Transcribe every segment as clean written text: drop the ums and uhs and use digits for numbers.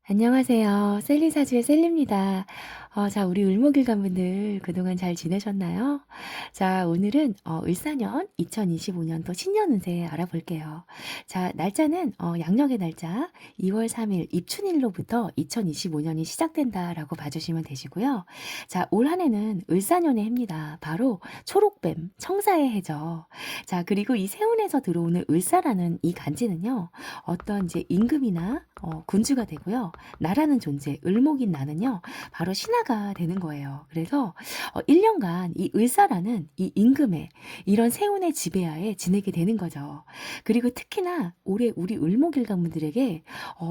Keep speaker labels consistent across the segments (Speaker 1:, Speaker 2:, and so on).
Speaker 1: 안녕하세요. 셀리사주의 셀리입니다. 자, 우리 을목일간분들 그동안 잘 지내셨나요? 자, 오늘은 을사년 2025년도 신년 운세 알아볼게요. 자, 날짜는 양력의 날짜 2월 3일 입춘일로부터 2025년이 시작된다라고 봐주시면 되시고요. 자, 올 한 해는 을사년의 해입니다. 바로 초록뱀, 청사의 해죠. 자, 그리고 이 세운에서 들어오는 을사라는 이 간지는요, 어떤 이제 임금이나 군주가 되고요. 나라는 존재, 을목인 나는요, 바로 신하가 되는 거예요. 그래서 1년간 이 을사라는 이 임금의 이런 세운의 지배하에 지내게 되는 거죠. 그리고 특히나 올해 우리 을목일간분들에게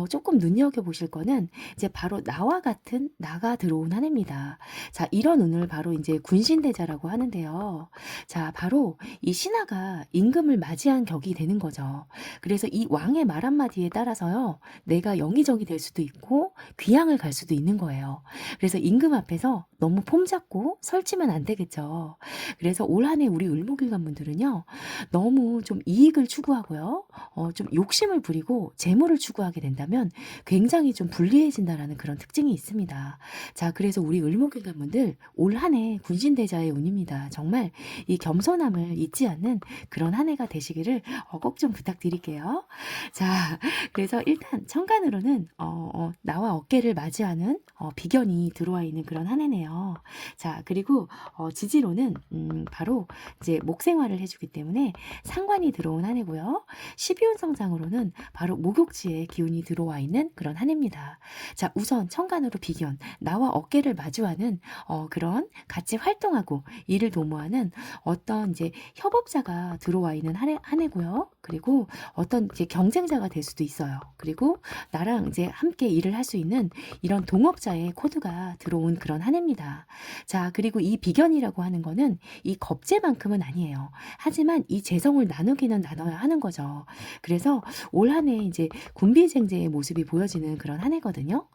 Speaker 1: 조금 눈여겨보실 거는 이제 바로 나와 같은 나가 들어온 한 해입니다. 자, 이런 운을 바로 이제 군신대자라고 하는데요. 자, 바로 이 신하가 임금을 맞이한 격이 되는 거죠. 그래서 이 왕의 말 한마디에 따라서요, 내가 영의정이 될 수도 있고 귀양을 갈 수도 있는 거예요. 그래서 임금 앞에서 너무 폼잡고 설치면 안 되겠죠. 그래서 올 한 해 우리 을목일간 분들은요, 너무 좀 이익을 추구하고요, 좀 욕심을 부리고 재물을 추구하게 된다면 굉장히 좀 불리해진다라는 그런 특징이 있습니다. 자, 그래서 우리 을목일간 분들 올 한 해 군신대자의 운입니다. 정말 이 겸손함을 잊지 않는 그런 한 해가 되시기를 꼭 좀 부탁드릴게요. 자, 그래서 일단 천간으로는 나와 어깨를 맞이하는 비견이 들어와 있는 그런 한 해네요. 자, 그리고 지지로는 바로 이제 목생활을 해주기 때문에 상관이 들어온 한 해고요. 12운 성상으로는 바로 목욕지의 기운이 들어와 있는 그런 한 해입니다. 자, 우선 천간으로 비견, 나와 어깨를 마주하는 그런 같이 활동하고 일을 도모하는 어떤 이제 협업자가 들어와 있는 한 해고요. 그리고 어떤 이제 경쟁자가 될 수도 있어요. 그리고 나랑 이제 함께 일을 할 수 있는 이런 동업자의 코드가 들어온 그런 한 해입니다. 자, 그리고 이 비견이라고 하는 거는 이 겁재만큼은 아니에요. 하지만 이 재성을 나누기는 나눠야 하는 거죠. 그래서 올 한 해 이제 군비쟁제의 모습이 보여지는 그런 한 해거든요.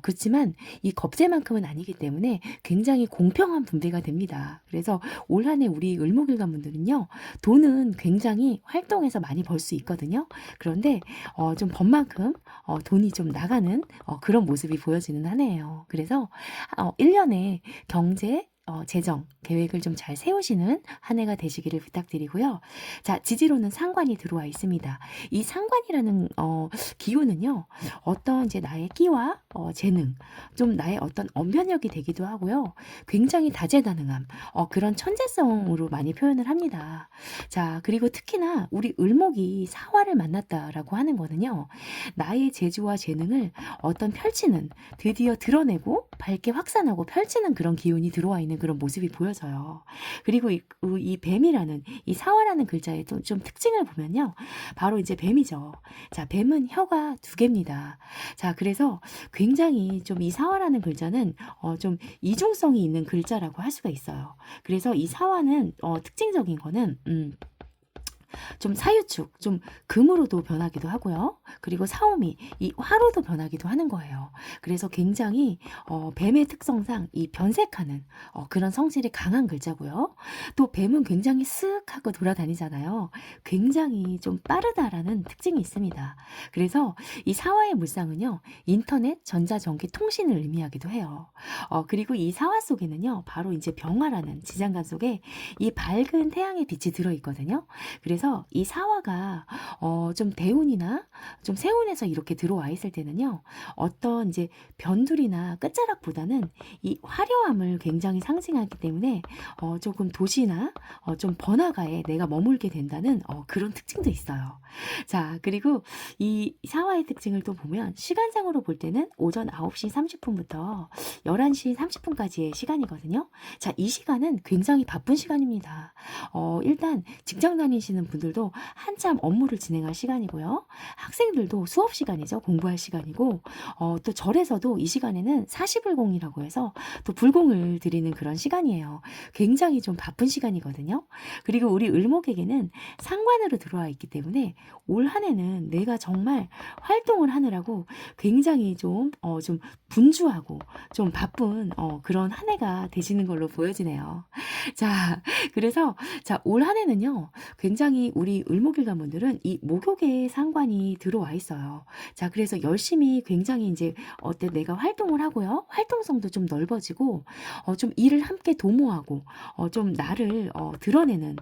Speaker 1: 그렇지만 이 겁재만큼은 아니기 때문에 굉장히 공평한 분배가 됩니다. 그래서 올 한 해 우리 을목일간 분들은요, 돈은 굉장히 활동해서 많이 벌 수 있거든요. 그런데 좀 번만큼 돈이 좀 나가는 그런 모습이 보여지는 한 해예요. 그래서 1년에 경제 재정 계획을 좀 잘 세우시는 한 해가 되시기를 부탁드리고요. 자, 지지로는 상관이 들어와 있습니다. 이 상관이라는 기운은요, 어떤 이제 나의 끼와 재능, 좀 나의 어떤 언변력이 되기도 하고요. 굉장히 다재다능함, 그런 천재성으로 많이 표현을 합니다. 자, 그리고 특히나 우리 을목이 사화를 만났다라고 하는 거는요, 나의 재주와 재능을 어떤 펼치는, 드디어 드러내고 밝게 확산하고 펼치는 그런 기운이 들어와 있는 그런 모습이 보여져요. 그리고 이 뱀이라는 이 사화라는 글자의 좀 특징을 보면요, 바로 이제 뱀이죠. 자, 뱀은 혀가 두 개입니다. 자, 그래서 굉장히 좀 이 사화라는 글자는 좀 이중성이 있는 글자라고 할 수가 있어요. 그래서 이 사화는 특징적인 거는 좀 사유축, 좀 금으로도 변하기도 하고요. 그리고 사오미, 이 화로도 변하기도 하는 거예요. 그래서 굉장히 뱀의 특성상 이 변색하는 그런 성질이 강한 글자고요. 또 뱀은 굉장히 쓱 하고 돌아다니잖아요. 굉장히 좀 빠르다라는 특징이 있습니다. 그래서 이 사화의 물상은요, 인터넷, 전자전기 통신을 의미하기도 해요. 그리고 이 사화 속에는요, 바로 이제 병화라는 지장간 속에 이 밝은 태양의 빛이 들어있거든요. 그래서 이 사화가 좀 대운이나 좀 세운에서 이렇게 들어와 있을 때는요, 어떤 이제 변두리나 끝자락보다는 이 화려함을 굉장히 상징하기 때문에 조금 도시나 좀 번화가에 내가 머물게 된다는 그런 특징도 있어요. 자, 그리고 이 사화의 특징을 또 보면 시간상으로 볼 때는 오전 9시 30분부터 11시 30분까지의 시간이거든요. 자, 이 시간은 굉장히 바쁜 시간입니다. 일단 직장 다니시는 분들도 한참 업무를 진행할 시간이고요. 학생들도 수업 시간이죠. 공부할 시간이고, 또 절에서도 이 시간에는 사시불공이라고 해서 또 불공을 드리는 그런 시간이에요. 굉장히 좀 바쁜 시간이거든요. 그리고 우리 을목에게는 상관으로 들어와 있기 때문에 올 한 해는 내가 정말 활동을 하느라고 굉장히 좀 분주하고 좀 바쁜 그런 한 해가 되시는 걸로 보여지네요. 자, 그래서 자, 올 한 해는요, 굉장히 굉장히 우리 을목일 가문들은 이 목욕의 상관이 들어와 있어요. 자, 그래서 열심히 굉장히 이제 어때 내가 활동을 하고요. 활동성도 좀 넓어지고 좀 일을 함께 도모하고 좀 나를 드러내는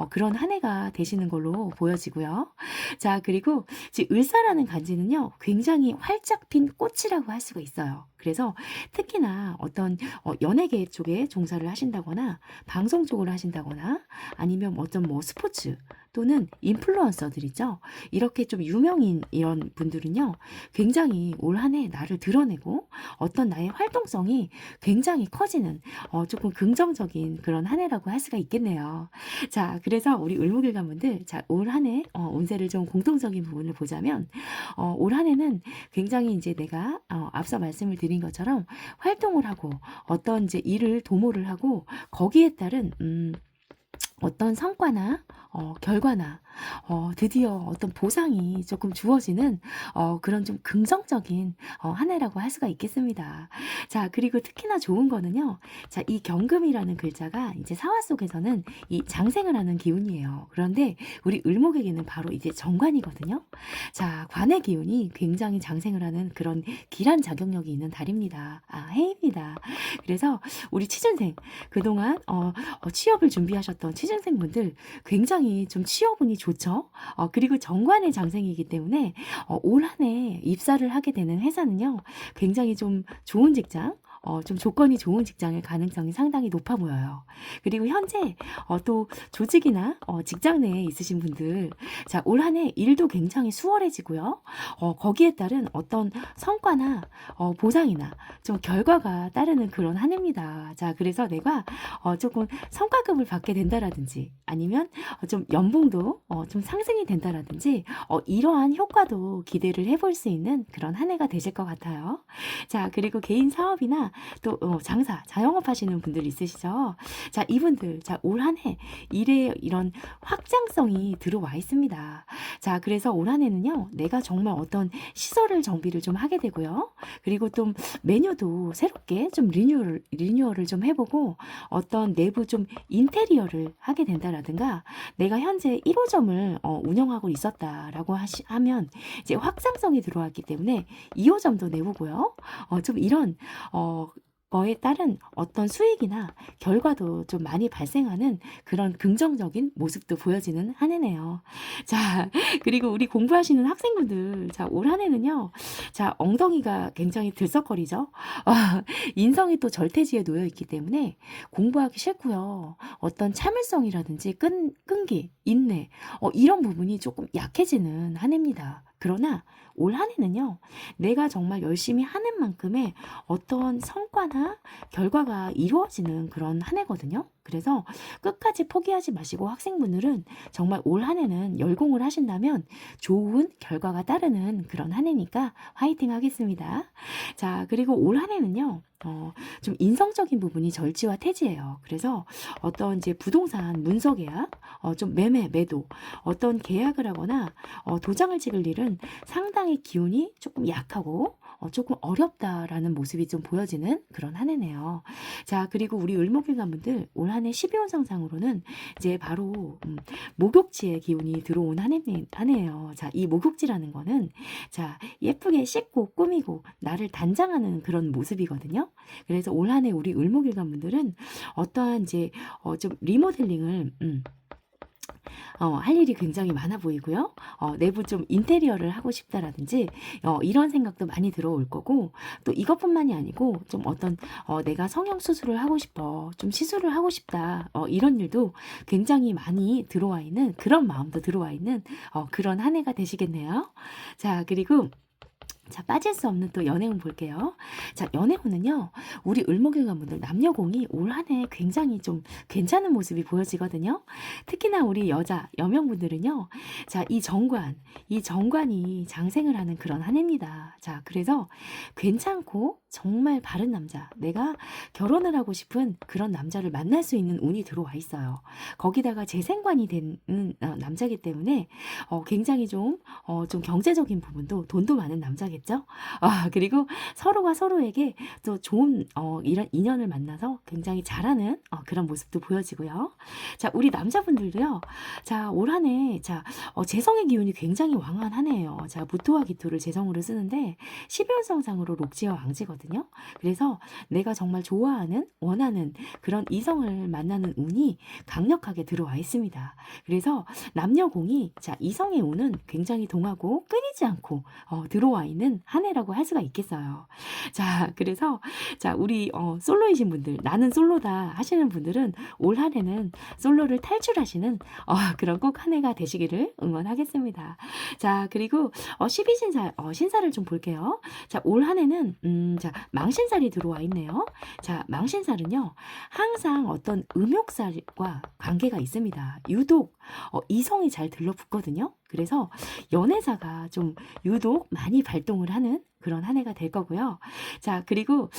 Speaker 1: 그런 한 해가 되시는 걸로 보여지고요. 자, 그리고 지금 을사라는 간지는요. 굉장히 활짝 핀 꽃이라고 할 수가 있어요. 그래서 특히나 어떤 연예계 쪽에 종사를 하신다거나 방송 쪽을 하신다거나 아니면 어떤 뭐 스포츠 또는 인플루언서들이죠. 이렇게 좀 유명인 이런 분들은요. 굉장히 올 한 해 나를 드러내고 어떤 나의 활동성이 굉장히 커지는 조금 긍정적인 그런 한 해라고 할 수가 있겠네요. 자, 그래서 우리 을목일 가문들 자, 올 한 해 운세를 좀 공통적인 부분을 보자면 올 한 해는 굉장히 이제 내가 앞서 말씀을 드린 것처럼 활동을 하고 어떤 이제 일을 도모를 하고 거기에 따른 어떤 성과나 결과나 드디어 어떤 보상이 조금 주어지는 그런 좀 긍정적인 한 해라고 할 수가 있겠습니다. 자, 그리고 특히나 좋은 거는요. 자, 이 경금이라는 글자가 이제 사화 속에서는 이 장생을 하는 기운이에요. 그런데 우리 을목에게는 바로 이제 정관이거든요. 자, 관의 기운이 굉장히 장생을 하는 그런 길한 자격력이 있는 달입니다. 해입니다. 그래서 우리 취준생 그동안 취업을 준비하셨던 취준생분들 굉장히 좀 취업운이 좋죠. 그리고 정관의 장생이기 때문에 올 한 해 입사를 하게 되는 회사는요. 굉장히 좀 좋은 직장 좀 조건이 좋은 직장일 가능성이 상당히 높아 보여요. 그리고 현재 또 조직이나 직장 내에 있으신 분들 자, 올 한 해 일도 굉장히 수월해지고요. 거기에 따른 어떤 성과나 보상이나 좀 결과가 따르는 그런 한 해입니다. 자, 그래서 내가 조금 성과급을 받게 된다라든지 아니면 좀 연봉도 좀 상승이 된다라든지 이러한 효과도 기대를 해볼 수 있는 그런 한 해가 되실 것 같아요. 자, 그리고 개인 사업이나 또 장사, 자영업 하시는 분들 있으시죠? 자, 이분들 자, 올 한 해 일에 이런 확장성이 들어와 있습니다. 자, 그래서 올 한 해는요. 내가 정말 어떤 시설을 정비를 좀 하게 되고요. 그리고 좀 메뉴도 새롭게 좀 리뉴얼을 좀 해보고 어떤 내부 좀 인테리어를 하게 된다라든가 내가 현재 1호점을 운영하고 있었다라고 하면 이제 확장성이 들어왔기 때문에 2호점도 내보고요. 좀 이런 거에 따른 어떤 수익이나 결과도 좀 많이 발생하는 그런 긍정적인 모습도 보여지는 한 해네요. 자, 그리고 우리 공부하시는 학생분들, 자, 올 한 해는요, 자, 엉덩이가 굉장히 들썩거리죠? 인성이 또 절대지에 놓여 있기 때문에 공부하기 싫고요. 어떤 참을성이라든지 끈기, 인내, 이런 부분이 조금 약해지는 한 해입니다. 그러나 올 한 해는요, 내가 정말 열심히 하는 만큼의 어떤 성과나 결과가 이루어지는 그런 한 해거든요. 그래서 끝까지 포기하지 마시고 학생분들은 정말 올 한 해는 열공을 하신다면 좋은 결과가 따르는 그런 한 해니까 화이팅 하겠습니다. 자, 그리고 올 한 해는요, 좀 인성적인 부분이 절지와 태지예요. 그래서 어떤 이제 부동산 문서 계약, 좀 매매, 매도, 어떤 계약을 하거나 도장을 찍을 일은 상당히 기운이 조금 약하고 조금 어렵다라는 모습이 좀 보여지는 그런 한 해네요. 자, 그리고 우리 을목일 가문들 올 한 해 12원 상상으로는 이제 바로 목욕지의 기운이 들어온 한 해예요. 자, 이 목욕지라는 거는 자, 예쁘게 씻고 꾸미고 나를 단장하는 그런 모습이거든요. 그래서 올 한 해 우리 을목일 가문들은 어떠한 이제 좀 리모델링을 할 일이 굉장히 많아 보이고요. 내부 좀 인테리어를 하고 싶다라든지 이런 생각도 많이 들어올 거고 또 이것뿐만이 아니고 좀 어떤 내가 성형 수술을 하고 싶어 좀 시술을 하고 싶다 이런 일도 굉장히 많이 들어와 있는 그런 마음도 들어와 있는 그런 한 해가 되시겠네요. 자, 그리고 자, 빠질 수 없는 또 연애운 볼게요. 자, 연애운은요, 우리 을목일 가문들 남녀공이 올 한 해 굉장히 좀 괜찮은 모습이 보여지거든요. 특히나 우리 여명분들은요, 자, 이 정관이 장생을 하는 그런 한 해입니다. 자, 그래서 괜찮고 정말 바른 남자, 내가 결혼을 하고 싶은 그런 남자를 만날 수 있는 운이 들어와 있어요. 거기다가 재생관이 되는 남자이기 때문에 굉장히 좀 경제적인 부분도 돈도 많은 남자겠죠. 해야겠죠? 그리고 서로가 서로에게 또 좋은 이런 인연을 만나서 굉장히 잘하는 그런 모습도 보여지고요. 자, 우리 남자분들도요. 자, 올 한 해 자, 재성의 기운이 굉장히 왕한 한 해예요. 자, 무토와 기토를 재성으로 쓰는데 12운성상으로 록지와 왕지거든요. 그래서 내가 정말 좋아하는 원하는 그런 이성을 만나는 운이 강력하게 들어와 있습니다. 그래서 남녀공이 자, 이성의 운은 굉장히 동하고 끊이지 않고 들어와 있는 한 해라고 할 수가 있겠어요. 자, 그래서 자, 우리 솔로이신 분들, 나는 솔로다 하시는 분들은 올 한 해는 솔로를 탈출하시는 그런 꼭 한 해가 되시기를 응원하겠습니다. 자, 그리고 12신살 신살을 좀 볼게요. 자, 올 한 해는 자, 망신살이 들어와 있네요. 자, 망신살은요. 항상 어떤 음욕살과 관계가 있습니다. 유독 이성이 잘 들러붙거든요. 그래서 연애사가 좀 유독 많이 발동을 하는 그런 한 해가 될 거고요. 자, 그리고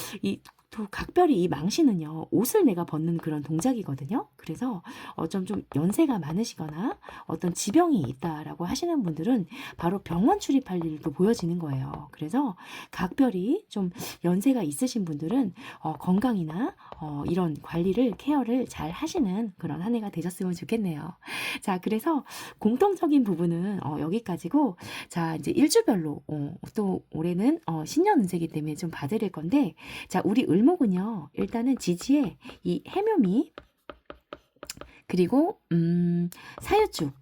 Speaker 1: 또 각별히 이 망신은요, 옷을 내가 벗는 그런 동작이거든요. 그래서 좀 연세가 많으시거나 어떤 지병이 있다라고 하시는 분들은 바로 병원 출입할 일도 보여지는 거예요. 그래서 각별히 좀 연세가 있으신 분들은 건강이나 이런 관리를, 케어를 잘 하시는 그런 한 해가 되셨으면 좋겠네요. 자, 그래서 공통적인 부분은 여기까지고, 자, 이제 일주별로 또 올해는 신년 운세이기 때문에 좀 봐드릴 건데, 자, 우리 을목은요, 일단은 지지에 이 해묘미, 그리고 사유축,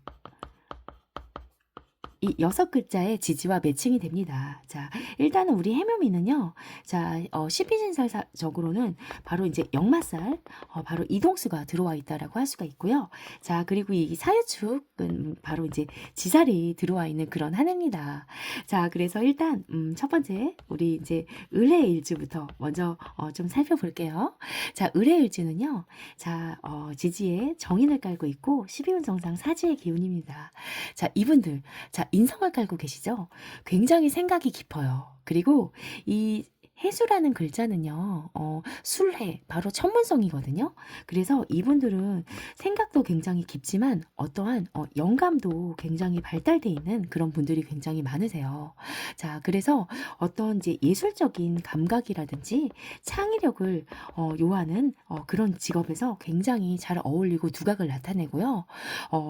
Speaker 1: 이 6글자의 지지와 매칭이 됩니다. 자, 일단은 우리 해묘미는요, 자, 12신살적으로는 바로 이제 역마살, 바로 이동수가 들어와 있다라고 할 수가 있고요. 자, 그리고 이 사유축은 바로 이제 지살이 들어와 있는 그런 한 해입니다. 자, 그래서 일단, 첫 번째, 우리 이제 을의 일주부터 먼저 좀 살펴볼게요. 자, 을의 일주는요, 자, 지지에 정인을 깔고 있고, 12운정상 사지의 기운입니다. 자, 이분들, 자, 인성을 깔고 계시죠? 굉장히 생각이 깊어요. 그리고 이 해수라는 글자는요, 술해, 바로 천문성이거든요. 그래서 이분들은 생각도 굉장히 깊지만 어떠한 영감도 굉장히 발달돼 있는 그런 분들이 굉장히 많으세요. 자, 그래서 어떤 이제 예술적인 감각이라든지 창의력을 요하는 그런 직업에서 굉장히 잘 어울리고 두각을 나타내고요.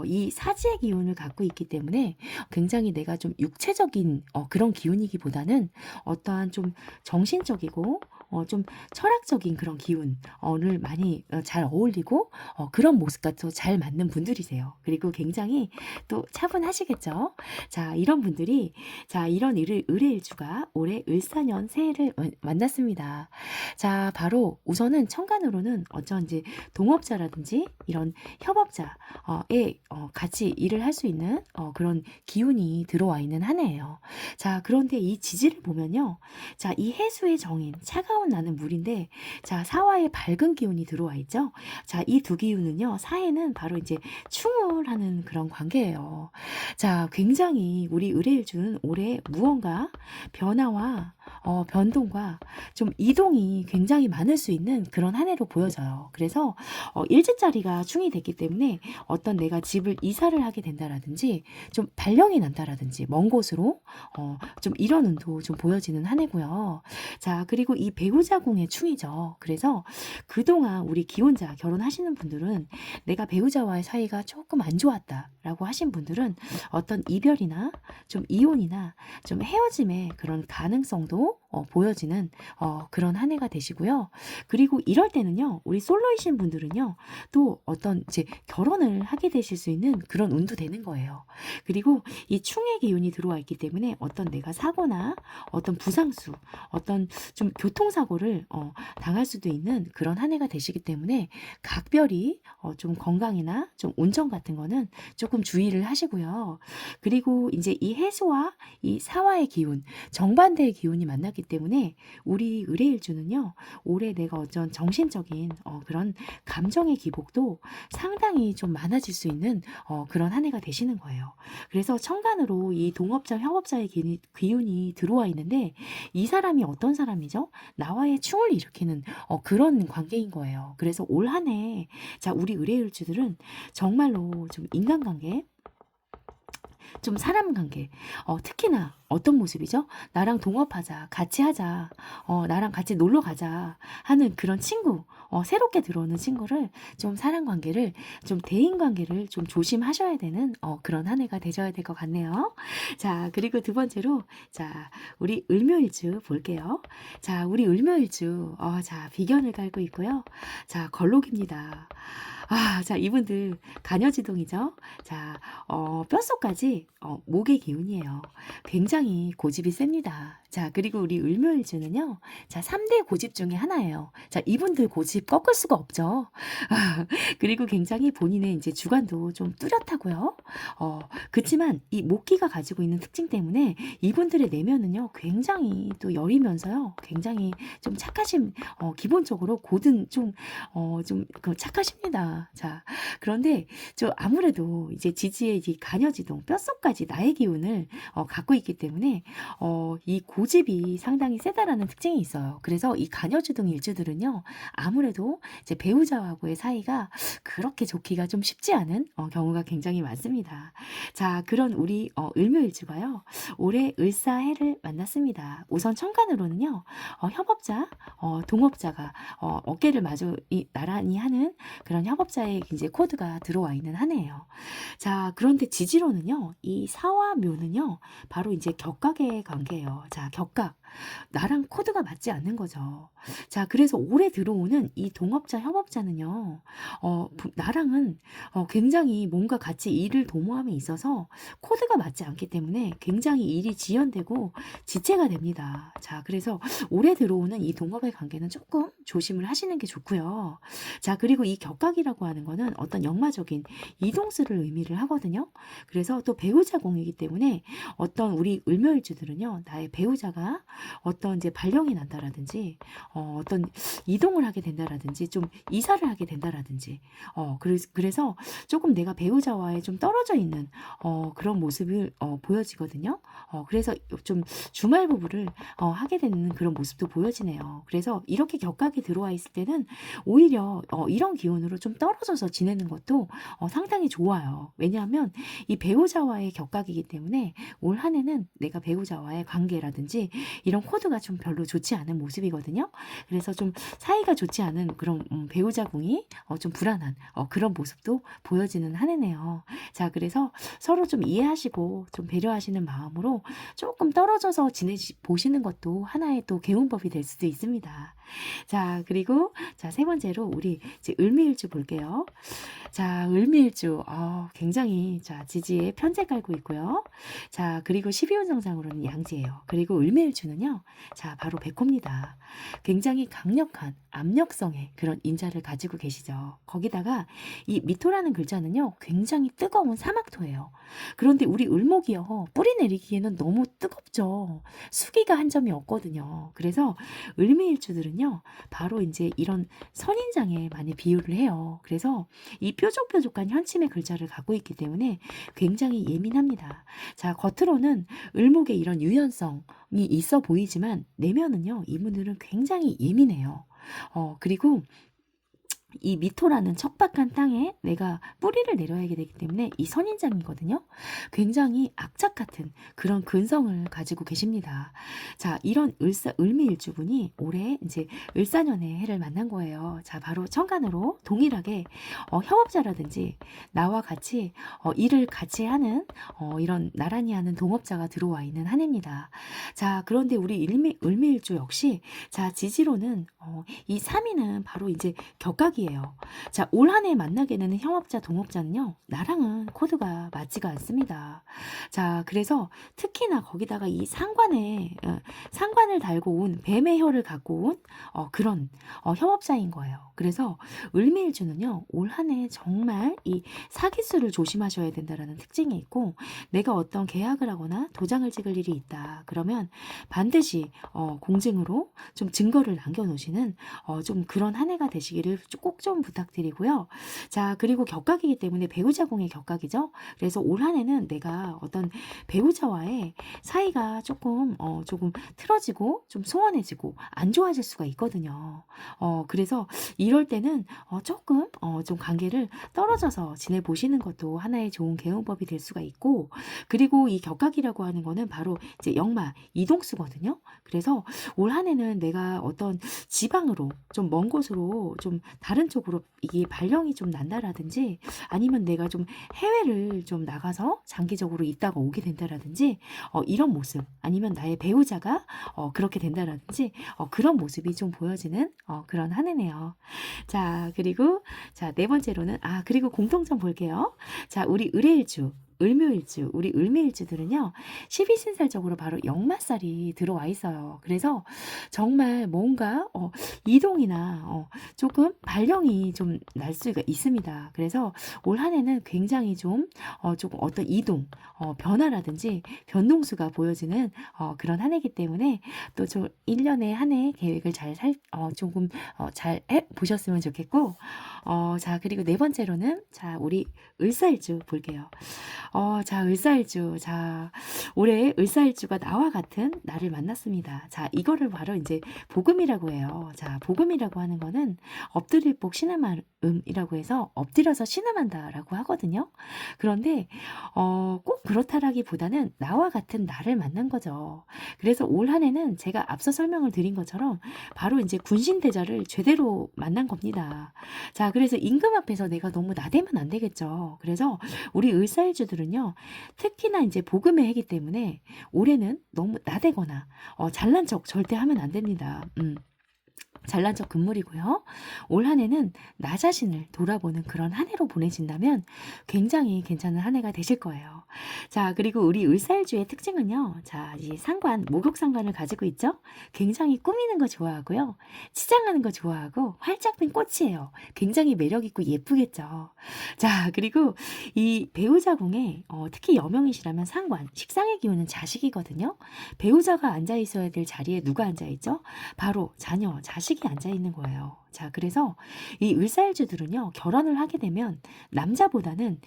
Speaker 1: 이 사지의 기운을 갖고 있기 때문에 굉장히 내가 좀 육체적인 그런 기운이기보다는 어떠한 좀 정신적이고 좀 철학적인 그런 기운을 많이 잘 어울리고 그런 모습과 또 잘 맞는 분들이세요. 그리고 굉장히 또 차분하시겠죠. 자, 이런 분들이 자, 이런 을의일주가 올해 을사년 새해를 만났습니다. 자, 바로 우선은 천간으로는 어쩐지 동업자라든지 이런 협업자에 같이 일을 할 수 있는 그런 기운이 들어와 있는 한 해예요. 자, 그런데 이 지지를 보면요. 자, 이 해수의 정인, 차가운 나는 물인데, 자, 사화의 밝은 기운이 들어와 있죠. 자, 이 두 기운은요, 사해는 바로 이제 충을 하는 그런 관계예요. 자, 굉장히 우리 을의일주는 올해 무언가 변화와 변동과 좀 이동이 굉장히 많을 수 있는 그런 한 해로 보여져요. 그래서 일지자리가 충이 됐기 때문에 어떤 내가 집을 이사를 하게 된다라든지 좀 발령이 난다라든지 먼 곳으로 좀 이런 운도 좀 보여지는 한 해고요. 자, 그리고 이 배우자궁의 충이죠. 그래서 그동안 우리 기혼자 결혼하시는 분들은 내가 배우자와의 사이가 조금 안 좋았다라고 하신 분들은 어떤 이별이나 좀 이혼이나 좀 헤어짐의 그런 가능성도 보여지는 그런 한 해가 되시고요. 그리고 이럴 때는요, 우리 솔로이신 분들은요, 또 어떤 이제 결혼을 하게 되실 수 있는 그런 운도 되는 거예요. 그리고 이 충의 기운이 들어와 있기 때문에 어떤 내가 사고나 어떤 부상수, 어떤 좀 교통사고를 당할 수도 있는 그런 한 해가 되시기 때문에 각별히 좀 건강이나 좀 운전 같은 거는 조금 주의를 하시고요. 그리고 이제 이 해수와 이 사화의 기운, 정반대의 기운이 만났기 때문에 우리 을의일주는요, 올해 내가 어떤 정신적인 그런 감정의 기복도 상당히 좀 많아질 수 있는 그런 한 해가 되시는 거예요. 그래서 천간으로 이 동업자, 협업자의 기운이 들어와 있는데 이 사람이 어떤 사람이죠? 나와의 충을 일으키는 그런 관계인 거예요. 그래서 올 한 해, 자, 우리 을의일주들은 정말로 좀 인간관계, 좀 사람 관계, 특히나 어떤 모습이죠? 나랑 동업하자, 같이 하자, 나랑 같이 놀러 가자 하는 그런 친구, 새롭게 들어오는 친구를 좀 사랑 관계를, 좀 대인 관계를 좀 조심하셔야 되는 그런 한 해가 되셔야 될 것 같네요. 자, 그리고 두 번째로, 자, 우리 을묘일주 볼게요. 자, 우리 을묘일주, 자, 비견을 깔고 있고요. 자, 걸록입니다. 자, 이분들 간여지동이죠. 자, 뼛속까지 목의 기운이에요. 굉장히 고집이 셉니다. 자, 그리고 우리 을묘일주는요. 자, 3대 고집 중에 하나예요. 자, 이분들 고집 꺾을 수가 없죠. 그리고 굉장히 본인의 이제 주관도 좀 뚜렷하고요. 그치만 이 목기가 가지고 있는 특징 때문에 이분들의 내면은요. 굉장히 또 여리면서요. 굉장히 좀 착하심, 기본적으로 고든 좀 그 착하십니다. 자, 그런데 아무래도 이제 지지의 이 간여지동 뼛속까지 나의 기운을 갖고 있기 때문에 이 고집이 상당히 세다라는 특징이 있어요. 그래서 이 간여지동 일주들은요, 아무래도 이제 배우자하고의 사이가 그렇게 좋기가 좀 쉽지 않은 경우가 굉장히 많습니다. 자, 그런 우리 을묘일주가요, 올해 을사해를 만났습니다. 우선 천간으로는요, 협업자, 동업자가 어깨를 마주 나란히 하는 그런 협업자의 이제 코드가 들어와 있는 한 해예요. 자, 그런데 지지로는요, 이 사와 묘는요, 바로 이제 격각의 관계예요. 자, 격각. 나랑 코드가 맞지 않는 거죠. 자, 그래서 올해 들어오는 이 동업자, 협업자는요, 나랑은 굉장히 뭔가 같이 일을 도모함에 있어서 코드가 맞지 않기 때문에 굉장히 일이 지연되고 지체가 됩니다. 자, 그래서 올해 들어오는 이 동업의 관계는 조금 조심을 하시는 게 좋고요. 자, 그리고 이 격각이라고 하는 거는 어떤 역마적인 이동수를 의미를 하거든요. 그래서 또 배우자 공이기 때문에 어떤 우리 을묘일주들은요, 나의 배우자가 어떤 이제 발령이 난다라든지, 어떤 이동을 하게 된다라든지, 좀 이사를 하게 된다라든지, 그래서 조금 내가 배우자와의 좀 떨어져 있는 그런 모습을 보여지거든요. 그래서 좀 주말 부부를 하게 되는 그런 모습도 보여지네요. 그래서 이렇게 격각이 들어와 있을 때는 오히려 이런 기운으로 좀 떨어져서 지내는 것도 상당히 좋아요. 왜냐하면 이 배우자와의 격각이기 때문에 올 한 해는 내가 배우자와의 관계라든지 이런 코드가 좀 별로 좋지 않은 모습이거든요. 그래서 좀 사이가 좋지 않은 그런 배우자궁이 좀 불안한 그런 모습도 보여지는 한 해네요. 자, 그래서 서로 좀 이해하시고 좀 배려하시는 마음으로 조금 떨어져서 보시는 것도 하나의 또 개운법이 될 수도 있습니다. 자, 그리고 자, 세 번째로 우리 이제 을미일주 볼게요. 자, 을미일주 굉장히 자, 지지에 편제 깔고 있고요. 자, 그리고 12운 정상으로는 양지예요. 그리고 을미일주는요. 자, 바로 백호입니다. 굉장히 강력한 압력성의 그런 인자를 가지고 계시죠. 거기다가 이 미토라는 글자는요. 굉장히 뜨거운 사막토예요. 그런데 우리 을목이요. 뿌리 내리기에는 너무 뜨겁죠. 수기가 한 점이 없거든요. 그래서 을미일주들은요. 바로 이제 이런 선인장에 많이 비유를 해요. 그래서 이 뾰족뾰족한 현침의 글자를 갖고 있기 때문에 굉장히 예민합니다. 자, 겉으로는 을목의 이런 유연성이 있어 보이지만 내면은요, 이분들은 굉장히 예민해요. 그리고 이 미토라는 척박한 땅에 내가 뿌리를 내려야 되기 때문에 이 선인장이거든요. 굉장히 악착 같은 그런 근성을 가지고 계십니다. 자, 이런 을미일주분이 올해 이제 을사년의 해를 만난 거예요. 자, 바로 천간으로 동일하게 협업자라든지 나와 같이 일을 같이 하는 이런 나란히 하는 동업자가 들어와 있는 한 해입니다. 자, 그런데 우리 을미일주 역시 자, 지지로는 이 3위는 바로 이제 격각이에요. 자, 올 한 해 만나게 되는 협업자, 동업자는요, 나랑은 코드가 맞지가 않습니다. 자, 그래서 특히나 거기다가 이 상관을 달고 온 뱀의 혀를 갖고 온 그런 협업자인 거예요. 그래서 을미일주는요, 올 한 해 정말 이 사기수를 조심하셔야 된다라는 특징이 있고, 내가 어떤 계약을 하거나 도장을 찍을 일이 있다. 그러면 반드시 공증으로 좀 증거를 남겨놓으시는 좀 그런 한 해가 되시기를 꼭 꼭 좀 부탁드리고요. 자, 그리고 격각이기 때문에 배우자 공의 격각이죠. 그래서 올 한 해는 내가 어떤 배우자와의 사이가 조금 틀어지고 좀 소원해지고 안 좋아질 수가 있거든요. 그래서 이럴 때는 좀 관계를 떨어져서 지내보시는 것도 하나의 좋은 개운법이 될 수가 있고, 그리고 이 격각이라고 하는 거는 바로 이제 역마, 이동수거든요. 그래서 올 한 해는 내가 어떤 지방으로 좀 먼 곳으로 좀 다른 쪽으로 이게 발령이 좀 난다라든지, 아니면 내가 좀 해외를 좀 나가서 장기적으로 있다가 오게 된다라든지, 이런 모습, 아니면 나의 배우자가 그렇게 된다라든지, 그런 모습이 좀 보여지는 그런 한 해네요. 자, 그리고 자, 네 번째로는 그리고 공통점 볼게요. 자, 우리 을해일주, 을묘일주, 우리 을묘일주들은요, 12신살적으로 바로 역마살이 들어와 있어요. 그래서 정말 뭔가 이동이나 조금 발령이 좀 날 수가 있습니다. 그래서 올 한 해는 굉장히 조금 어떤 이동, 변화라든지 변동수가 보여지는 그런 한 해이기 때문에 또 좀 1년의 한 해 계획을 조금 잘 해 보셨으면 좋겠고, 자, 그리고 네 번째로는 자, 우리 을사일주 볼게요. 자, 을사일주. 자, 올해 을사일주가 나와 같은 나를 만났습니다. 자, 이거를 바로 이제 복음이라고 해요. 자, 복음이라고 하는 거는 엎드릴 복 신음이라고 해서 엎드려서 신음한다라고 하거든요. 그런데 꼭 그렇다라기보다는 나와 같은 나를 만난 거죠. 그래서 올 한 해는 제가 앞서 설명을 드린 것처럼 바로 이제 군신대자를 제대로 만난 겁니다. 자, 그래서 임금 앞에서 내가 너무 나대면 안 되겠죠. 그래서 우리 을사일주들은요, 특히나 이제 복음의 해기 때문에 올해는 너무 나대거나 잘난 척 절대 하면 안 됩니다. 잘난 척 금물이고요. 올 한 해는 나 자신을 돌아보는 그런 한 해로 보내신다면 굉장히 괜찮은 한 해가 되실 거예요. 자, 그리고 우리 을사일주의 특징은요. 자, 이 상관, 목욕상관을 가지고 있죠. 굉장히 꾸미는 거 좋아하고요. 치장하는 거 좋아하고 활짝 핀 꽃이에요. 굉장히 매력 있고 예쁘겠죠. 자, 그리고 이 배우자 궁에 특히 여명이시라면 상관, 식상의 기운은 자식이거든요. 배우자가 앉아 있어야 될 자리에 누가 앉아 있죠? 바로 자녀, 자식이 앉아 있는 거예요. 자, 그래서 이 을사일주들은요, 결혼을 하게 되면 남자보다는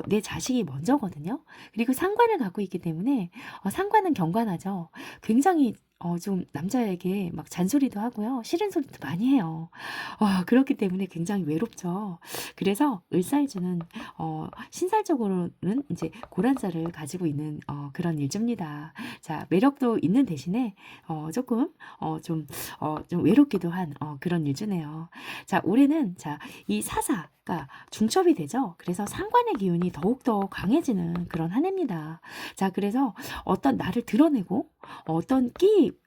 Speaker 1: 내 자식이 먼저거든요. 그리고 상관을 갖고 있기 때문에 상관은 경관하죠. 굉장히 좀 남자에게 막 잔소리도 하고요. 싫은 소리도 많이 해요. 그렇기 때문에 굉장히 외롭죠. 그래서 을사일주는 신살적으로는 이제 고란자를 가지고 있는 그런 일주입니다. 자, 매력도 있는 대신에 좀 외롭기도 한 그런 일주네요. 자, 올해는 자, 이 사사가 중첩이 되죠. 그래서 상관의 기운이 더욱더 강해지는 그런 한 해입니다. 자, 그래서 어떤 나를 드러내고 어떤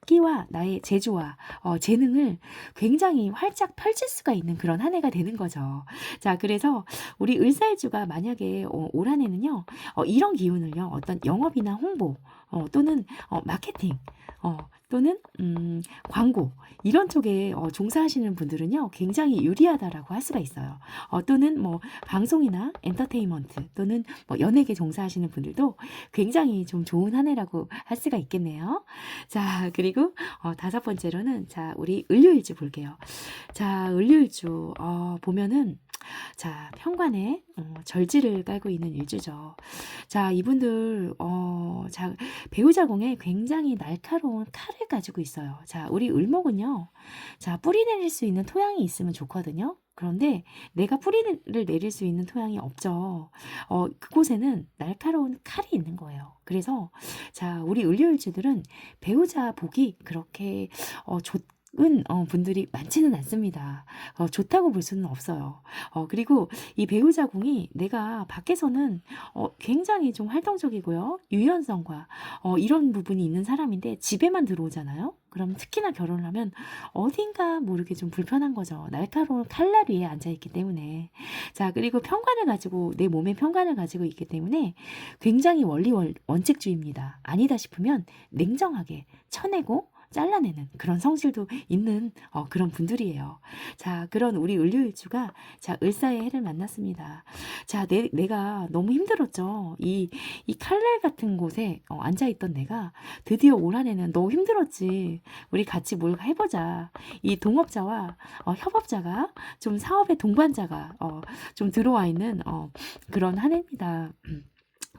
Speaker 1: 끼와 나의 재주와 재능을 굉장히 활짝 펼칠 수가 있는 그런 한 해가 되는 거죠. 자, 그래서 우리 을사일주가 만약에 올 한 해는요, 이런 기운을요, 어떤 영업이나 홍보, 또는 마케팅, 또는 광고, 이런 쪽에 종사하시는 분들은요, 굉장히 유리하다라고 할 수가 있어요. 또는 뭐 방송이나 엔터테인먼트, 또는 뭐 연예계 종사하시는 분들도 굉장히 좀 좋은 한 해라고 할 수가 있겠네요. 자, 그리고 다섯 번째로는 자, 우리 을료일주 볼게요. 자, 을료일주 보면은 자, 편관에 절지를 깔고 있는 일주죠. 자, 이분들 자, 배우자 공에 굉장히 날카로운 칼을 가지고 있어요. 자, 우리 을목은요. 자, 뿌리 내릴 수 있는 토양이 있으면 좋거든요. 그런데 내가 뿌리를 내릴 수 있는 토양이 없죠. 그곳에는 날카로운 칼이 있는 거예요. 그래서 자, 우리 을료일주들은 배우자 복이 그렇게 좋은 분들이 많지는 않습니다. 좋다고 볼 수는 없어요. 그리고 이 배우자 궁이 내가 밖에서는 굉장히 좀 활동적이고요. 유연성과 이런 부분이 있는 사람인데 집에만 들어오잖아요. 그럼 특히나 결혼을 하면 어딘가 모르게 좀 불편한 거죠. 날카로운 칼날 위에 앉아있기 때문에. 자, 그리고 편관을 가지고, 내 몸의 편관을 가지고 있기 때문에 굉장히 원칙주의입니다. 아니다 싶으면 냉정하게 쳐내고 잘라내는 그런 성질도 있는 그런 분들이에요. 자, 그런 우리 을류일주가 자, 을사의 해를 만났습니다. 자, 내가 너무 힘들었죠. 이 칼날 같은 곳에 앉아있던 내가 드디어 올 한해는 너무 힘들었지. 우리 같이 뭘 해보자. 이 동업자와 협업자가 좀 사업의 동반자가 좀 들어와 있는 그런 한 해입니다.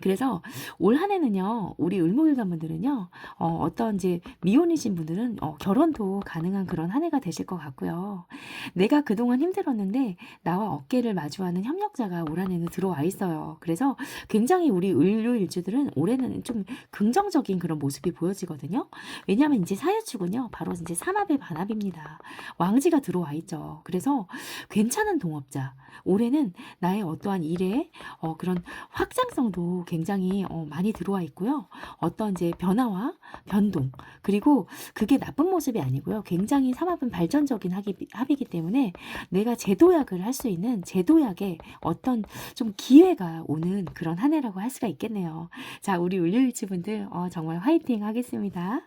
Speaker 1: 그래서 올 한해는요, 우리 을목일관분들은요, 어떤 이제 미혼이신 분들은 결혼도 가능한 그런 한 해가 되실 것 같고요. 내가 그동안 힘들었는데 나와 어깨를 마주하는 협력자가 올 한해는 들어와 있어요. 그래서 굉장히 우리 을료일주들은 올해는 좀 긍정적인 그런 모습이 보여지거든요. 왜냐하면 이제 사유축은요, 바로 이제 삼합의 반합입니다. 왕지가 들어와 있죠. 그래서 괜찮은 동업자, 올해는 나의 어떠한 일에 그런 확장성도 굉장히 많이 들어와 있고요. 어떤 이제 변화와 변동, 그리고 그게 나쁜 모습이 아니고요. 굉장히 삼합은 발전적인 합이기 때문에 내가 재도약을 할 수 있는 재도약의 어떤 좀 기회가 오는 그런 한 해라고 할 수가 있겠네요. 자, 우리 을류일주 분들 정말 화이팅 하겠습니다.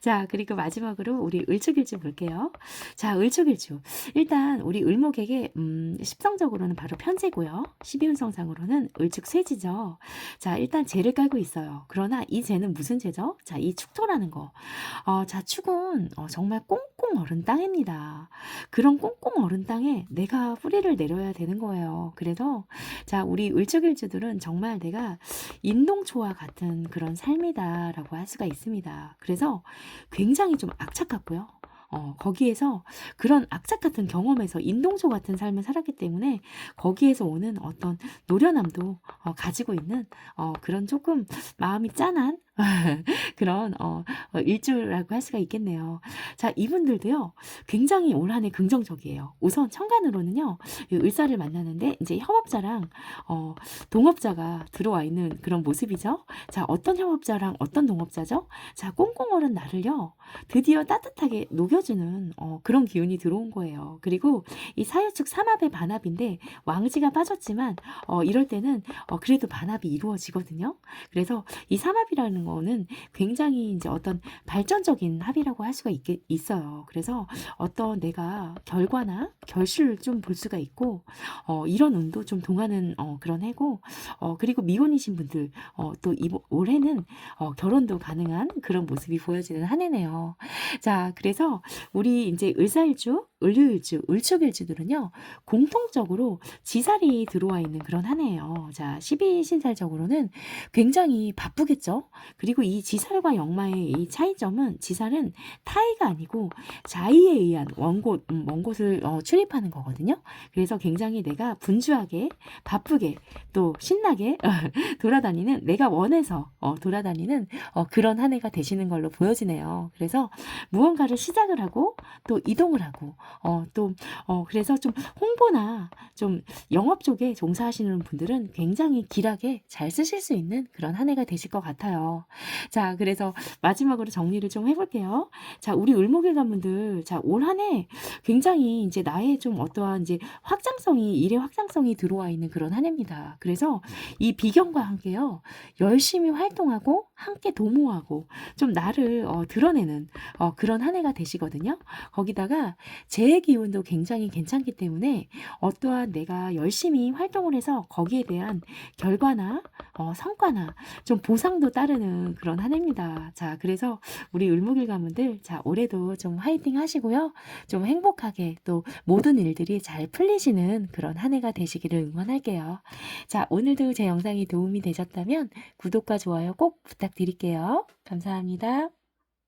Speaker 1: 자, 그리고 마지막으로 우리 을축일주 볼게요. 자, 을축일주. 일단 우리 을목에게 십성적으로는 바로 편제고요. 12운성상으로는 을축쇠지죠. 자, 일단 재를 깔고 있어요. 그러나 이 재는 무슨 재죠? 자, 이 축토라는 거. 자, 축은 정말 꽁꽁 얼은 땅입니다. 그런 꽁꽁 얼은 땅에 내가 뿌리를 내려야 되는 거예요. 그래서 자, 우리 을축일주들은 정말 내가 인동초와 같은 그런 삶이다라고 할 수가 있습니다. 그래서 굉장히 좀 악착 같고요. 거기에서 그런 악착 같은 경험에서 인동초 같은 삶을 살았기 때문에 거기에서 오는 어떤 노련함도 가지고 있는 그런 조금 마음이 짠한 그런 일주라고 할 수가 있겠네요. 자, 이분들도요, 굉장히 올 한해 긍정적이에요. 우선 천간으로는요, 이 을사를 만나는데 이제 협업자랑 동업자가 들어와 있는 그런 모습이죠. 자, 어떤 협업자랑 어떤 동업자죠? 자, 꽁꽁 얼은 나를요, 드디어 따뜻하게 녹여주는 그런 기운이 들어온 거예요. 그리고 이 사유축 삼합의 반합인데 왕지가 빠졌지만 이럴 때는 그래도 반합이 이루어지거든요. 그래서 이 삼합이라는 거는 굉장히 이제 어떤 발전적인 합이라고 할 수가 있어요. 그래서 어떤 내가 결과나 결실을 좀 볼 수가 있고 이런 운도 좀 동하는 그런 해고 그리고 미혼이신 분들 또 올해는 결혼도 가능한 그런 모습이 보여지는 한 해네요. 자, 그래서 우리 이제 을사일주, 을류일주, 을축일주들은요, 공통적으로 지살이 들어와 있는 그런 한 해예요. 자, 12신살적으로는 굉장히 바쁘겠죠? 그리고 이 지살과 역마의 이 차이점은 지살은 타의가 아니고 자의에 의한 먼 곳을 출입하는 거거든요. 그래서 굉장히 내가 분주하게, 바쁘게, 또 신나게 돌아다니는, 내가 원해서 돌아다니는 그런 한 해가 되시는 걸로 보여지네요. 그래서 무언가를 시작을 하고 또 이동을 하고 그래서 좀 홍보나 좀 영업 쪽에 종사하시는 분들은 굉장히 길하게 잘 쓰실 수 있는 그런 한 해가 되실 것 같아요. 자, 그래서 마지막으로 정리를 좀 해볼게요. 자, 우리 을목일관분들, 자, 올 한 해 굉장히 이제 나의 좀 어떠한 이제 일의 확장성이 들어와 있는 그런 한 해입니다. 그래서 이 비경과 함께요, 열심히 활동하고 함께 도모하고 좀 나를 드러내는 그런 한 해가 되시거든요. 거기다가 재의 기운도 굉장히 괜찮기 때문에 어떠한 내가 열심히 활동을 해서 거기에 대한 결과나 성과나 좀 보상도 따르는 그런 한 해입니다. 자, 그래서 우리 을목일 가문들, 자, 올해도 좀 화이팅 하시고요. 좀 행복하게 또 모든 일들이 잘 풀리시는 그런 한 해가 되시기를 응원할게요. 자, 오늘도 제 영상이 도움이 되셨다면 구독과 좋아요 꼭 부탁드릴게요. 감사합니다.